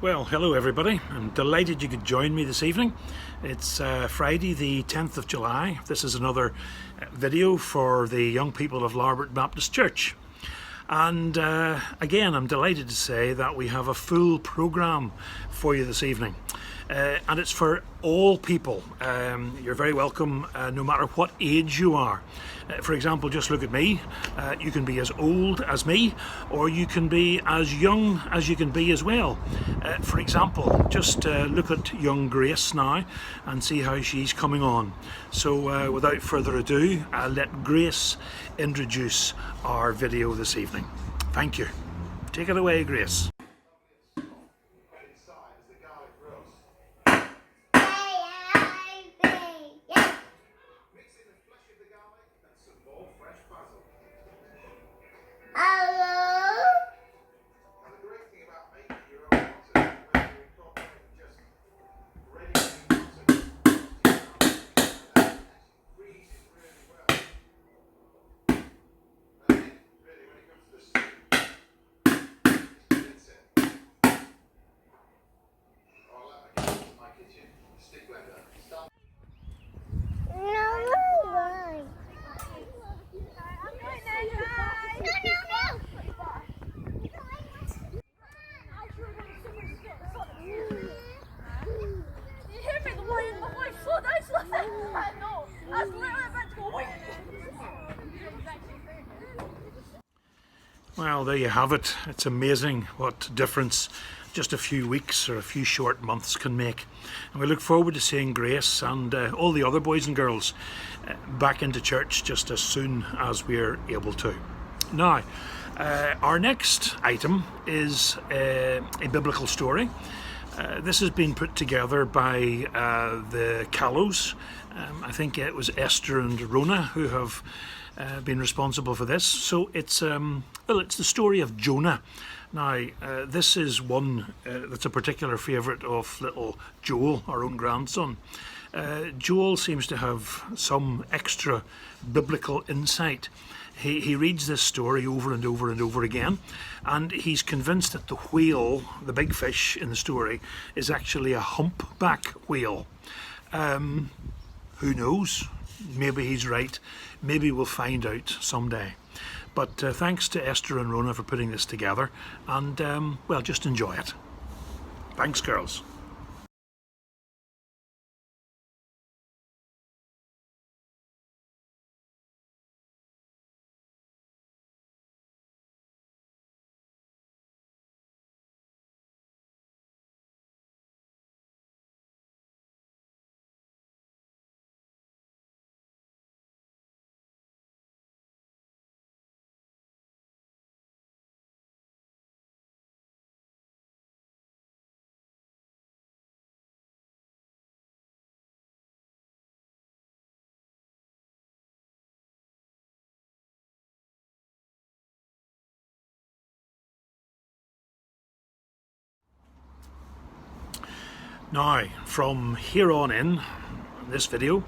Well, hello everybody. I'm delighted you could join me this evening. It's Friday the 10th of July. This is another video for the young people of Larbert Baptist Church. And again, I'm delighted to say that we have a full programme for you this evening. And it's for all people. You're very welcome no matter what age you are. For example, just look at me. You can be as old as me, or you can be as young as you can be as well. For example, just look at young Grace now and see how she's coming on. So without further ado, I'll let Grace introduce our video this evening. Thank you. Take it away, Grace. Well, there you have it. It's amazing what difference just a few weeks or a few short months can make. And we look forward to seeing Grace and all the other boys and girls back into church just as soon as we're able to. Now, our next item is a biblical story. This has been put together by the Callows. I think it was Esther and Rona who have been responsible for this. So it's it's the story of Jonah. Now this is one that's a particular favourite of little Joel, our own grandson. Joel seems to have some extra biblical insight. He reads this story over and over and over again, and he's convinced that the whale, the big fish in the story, is actually a humpback whale. Who knows? Maybe he's right. Maybe we'll find out someday. But thanks to Esther and Rona for putting this together, and well, just enjoy it. Thanks, girls. Now, from here on in this video,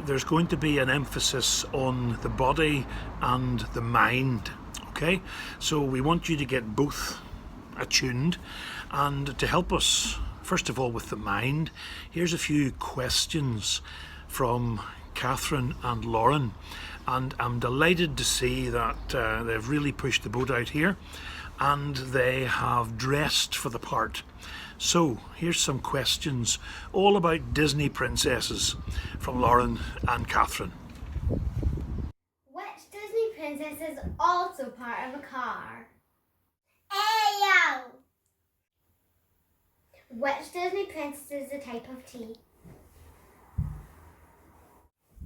there's going to be an emphasis on the body and the mind, okay? So we want you to get both attuned, and to help us, first of all, with the mind, here's a few questions from Catherine and Lauren, and I'm delighted to see that they've really pushed the boat out here and they have dressed for the part. So here's some questions all about Disney princesses from Lauren and Catherine. Which Disney princess is also part of a car? Ariel! Which Disney princess is a type of tea?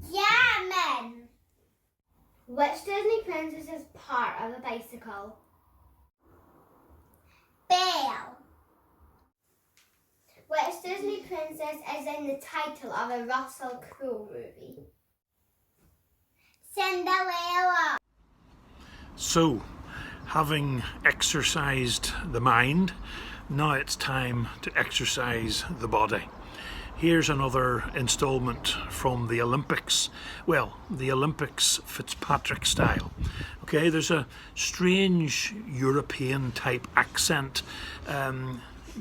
Jasmine! Which Disney princess is part of a bicycle? Belle! Which Disney princess is in the title of a Russell Crowe movie? Cinderella! So, having exercised the mind, now it's time to exercise the body. Here's another instalment from the Olympics. Well, the Olympics Fitzpatrick style. Okay, there's a strange European type accent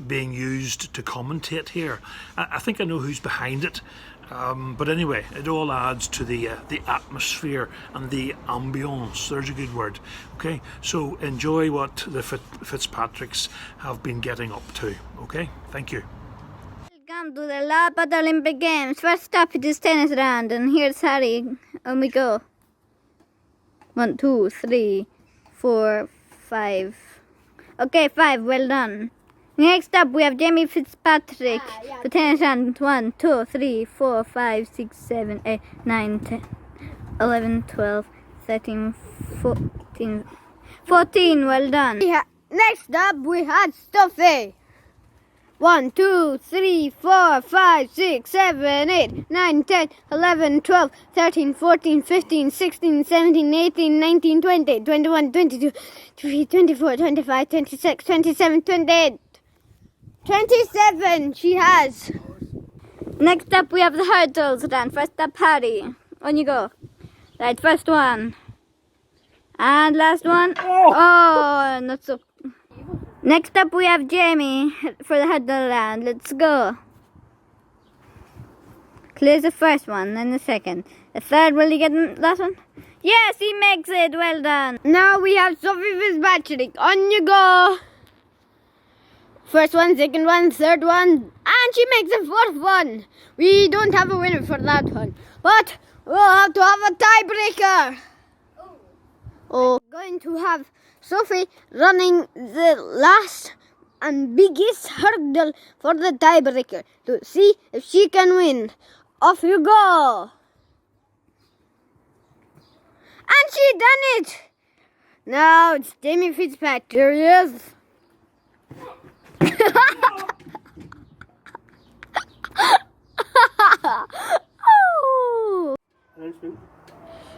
being used to commentate here. I think I know who's behind it. But anyway, it all adds to the atmosphere and the ambience. There's a good word. Okay, so enjoy what the Fitzpatricks have been getting up to. Okay, thank you. Welcome to the Lapat Olympic Games. First up it is tennis round, and here's Harry. On we go. 1, 2, 3, 4, 5. Okay, 5. Well done. Next up, we have Jamie Fitzpatrick for tennis round. 1, 2, 3, 4, 5, 6, 7, 8, 9, 10, 11, 12, 13, 14. 14, well done. Next up, we had Sophie. 1, 2, 3, 4, 5, 6, 7, 8, 9, 10, 11, 12, 13, 14, 15, 16, 17, 18, 19, 20, 21, 22, 23, 24, 25, 26, 27, 28. 27 she has. Next up, we have the hurdles round. First up, Harry. On you go. Right, first one. And last one. Oh, not so. Next up, we have Jamie for the hurdle round. Let's go. Clears the first one, then the second. The third, will he get the last one? Yes, he makes it. Well done. Now we have Sophie Fitzpatrick. On you go. First one, second one, third one, and she makes the fourth one. We don't have a winner for that one, but we'll have to have a tiebreaker. Oh, going to have Sophie running the last and biggest hurdle for the tiebreaker to see if she can win. Off you go. And she done it. Now it's Jamie Fitzpatrick. There he is. Oh.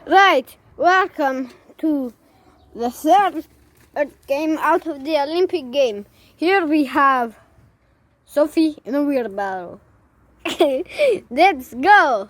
Right, welcome to the third game out of the Olympic game. Here we have Sophie in a wheelbarrow. Let's go.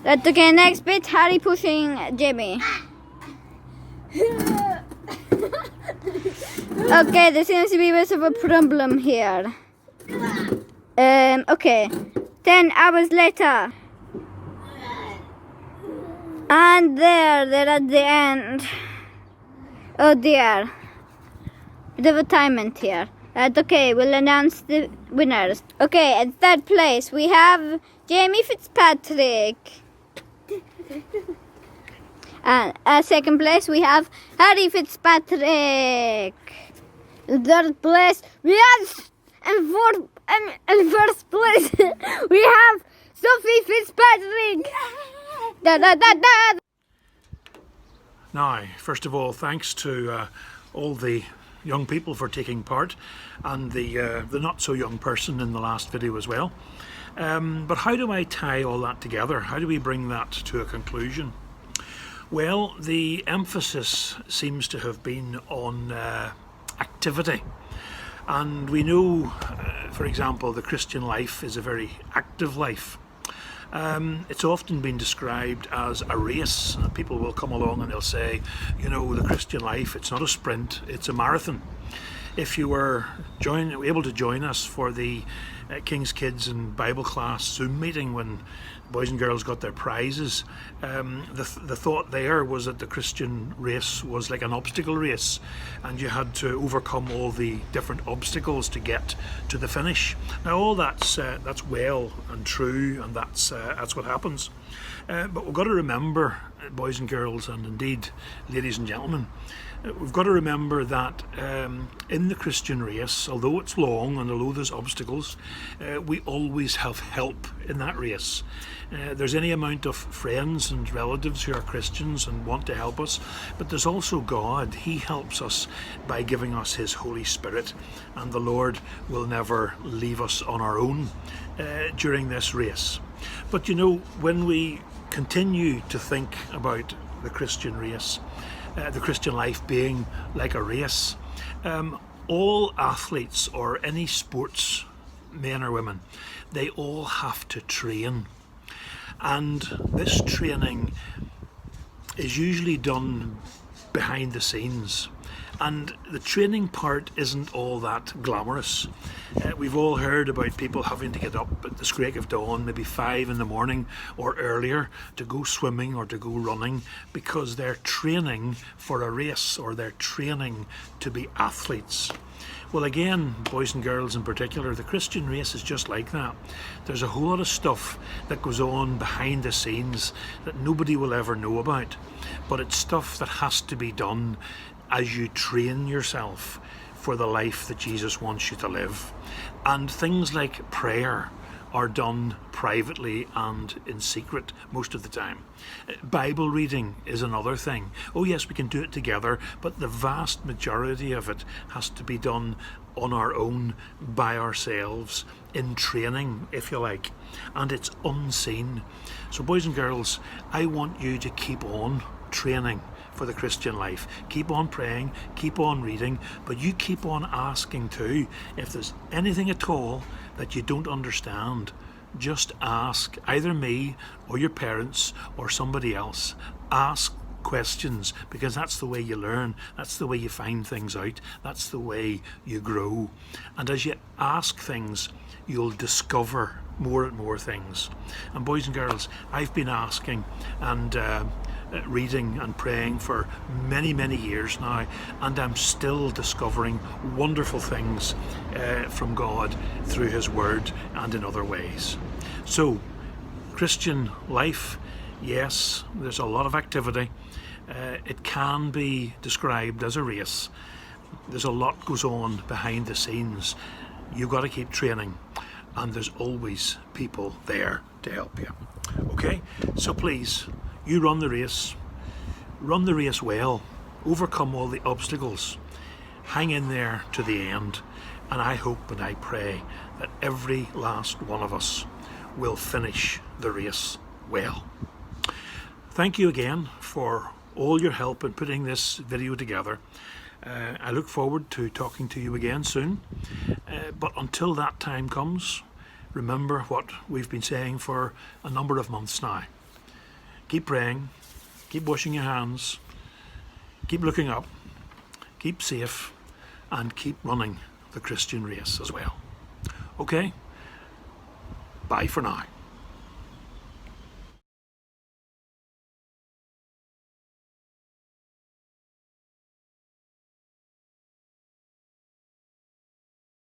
That's okay, next bit, Harry pushing Jamie. Okay, there seems to be a bit of a problem here. Okay, 10 hours later. And they're at the end. Oh dear. Bit of a timement here. That's okay, we'll announce the winners. Okay, at third place we have Jamie Fitzpatrick. And at second place we have Harry Fitzpatrick. In third place we have, in first place we have Sophie Fitzpatrick. Da, da, da, da. Now, first of all, thanks to all the young people for taking part, and the not so young person in the last video as well. But how do I tie all that together? How do we bring that to a conclusion? Well, the emphasis seems to have been on activity. And we know, for example, the Christian life is a very active life. It's often been described as a race. People will come along and they'll say, you know, the Christian life, it's not a sprint, it's a marathon. If you were able to join us for the King's Kids and Bible class Zoom meeting when boys and girls got their prizes, the thought there was that the Christian race was like an obstacle race, and you had to overcome all the different obstacles to get to the finish. Now all that's well and true, and that's what happens. But we've got to remember, boys and girls, and indeed ladies and gentlemen, we've got to remember that in the Christian race, although it's long and although there's obstacles, we always have help in that race. There's any amount of friends and relatives who are Christians and want to help us, but there's also God. He helps us by giving us His Holy Spirit, and the Lord will never leave us on our own during this race. But you know, when we continue to think about the Christian race, the Christian life being like a race. All athletes or any sports, men or women, they all have to train. And this training is usually done behind the scenes. And the training part isn't all that glamorous. We've all heard about people having to get up at the screak of dawn, maybe 5 in the morning or earlier, to go swimming or to go running because they're training for a race or they're training to be athletes. Well, again, boys and girls in particular, the Christian race is just like that. There's a whole lot of stuff that goes on behind the scenes that nobody will ever know about. But it's stuff that has to be done as you train yourself for the life that Jesus wants you to live. And things like prayer are done privately and in secret most of the time. Bible reading is another thing. Oh yes, we can do it together, but the vast majority of it has to be done on our own, by ourselves, in training, if you like. And it's unseen. So boys and girls, I want you to keep on training for the Christian life. Keep on praying, keep on reading, but you keep on asking too. If there's anything at all that you don't understand, just ask either me or your parents or somebody else. Ask questions, because that's the way you learn, that's the way you find things out, that's the way you grow. And as you ask things, you'll discover more and more things. And boys and girls, I've been asking and reading and praying for many years now, and I'm still discovering wonderful things from God through His Word and in other ways. So, Christian life, yes, there's a lot of activity. It can be described as a race. There's a lot goes on behind the scenes. You've got to keep training, and there's always people there to help you. Okay, so please, you run the race well, overcome all the obstacles, hang in there to the end, and I hope and I pray that every last one of us will finish the race well. Thank you again for all your help in putting this video together. I look forward to talking to you again soon, but until that time comes, remember what we've been saying for a number of months now. Keep praying, keep washing your hands, keep looking up, keep safe, and keep running the Christian race as well. Okay? Bye for now.